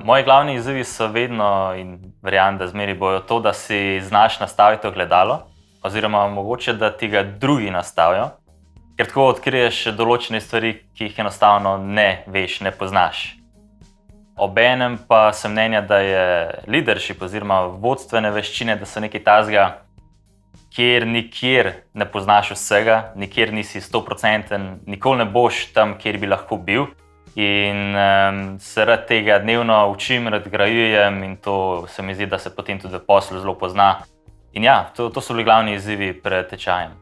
Moji glavni izzivi so vedno, in verjamem, da zmeraj bojo to, da si znaš nastaviti ogledalo, oziroma mogoče, da ti ga drugi nastavijo, ker tako odkriješ določene stvari, ki jih enostavno ne veš, ne poznaš. Obenem pa sem mnenja, da je leadership oziroma vodstvene veščine, da so nekaj takega, kjer nikjer ne poznaš vsega, nikjer nisi 100%, nikoli ne boš tam, kjer bi lahko bil. In se rad tega dnevno učim, nadgrajujem in to se mi zdi, da se potem tudi v poslu zelo pozna. In ja, to so bili glavni izzivi pred tečajem.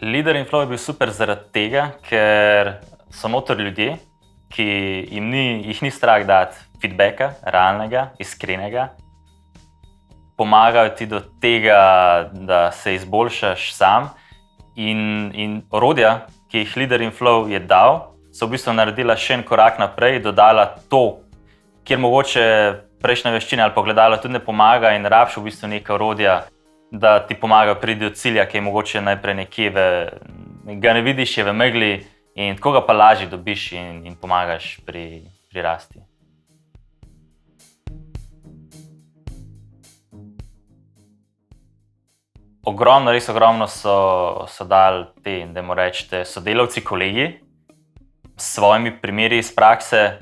Leader in Flow je bil super zaradi tega, ker so noter ljudje, ki jih ni strah dati feedbacka, realnega, iskrenega. Pomagajo ti do tega, da se izboljšaš sam. In orodja, ki jih Leader in Flow je dal, so v bistvu naredila še en korak naprej, dodala to, kjer mogoče prejšnje veščine ali ogledalo tudi ne pomaga in rabiš v bistvu neka orodja, da ti pomagajo priti do cilja, ki je mogoče najprej nekje ga ne vidiš, je v megli in tako ga pa lažje dobiš in pomagaš pri rasti. Res ogromno so dali dajmo reči, sodelavci, kolegi s svojimi primeri iz prakse.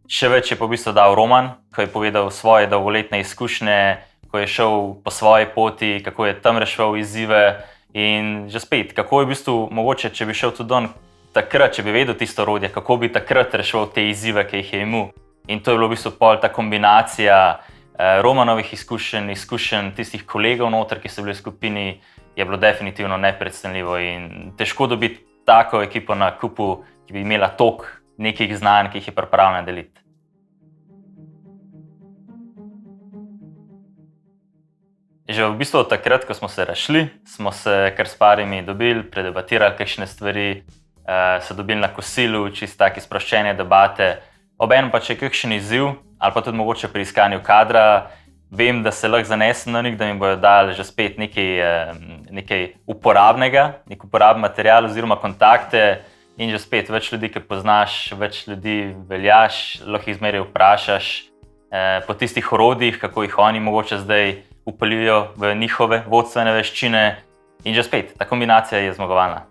Še več je pa v bistvu dal Roman, ko je povedal svoje dolgoletne izkušnje, ko je šel po svoji poti, kako je tam reševal izzive in že spet, kako je v bistvu mogoče, če bi šel tudi on takrat, če bi vedel tisto orodje, kako bi takrat reševal te izzive, ki jih je imel. In to je bilo v bistvu pol ta kombinacija Romanovih izkušenj tistih kolegov noter, ki so bili v skupini, je bilo definitivno nepredstavljivo in težko dobiti tako ekipo na kupu, ki bi imela toliko nekih znanj, ki jih je pripravljena deliti. Že v bistvu od takrat, ko smo se razšli, smo se kar s parimi dobili, predebatirali kakšne stvari, se dobili na kosilu, čisto take sproščene debate. Obenem pa če je kakšen izziv, ali pa tudi mogoče pri iskanju kadra, vem, da se lahko zanesem na njih, da mi bojo dali že spet nekaj uporabnega, nek uporaben material oziroma kontakte in že spet več ljudi, ki poznaš, več ljudi veljaš, lahko jih zmeraj vprašaš po tistih orodjih, kako jih oni mogoče zdaj vpeljujejo v njihove vodstvene veščine in že spet, ta kombinacija je zmagovalna.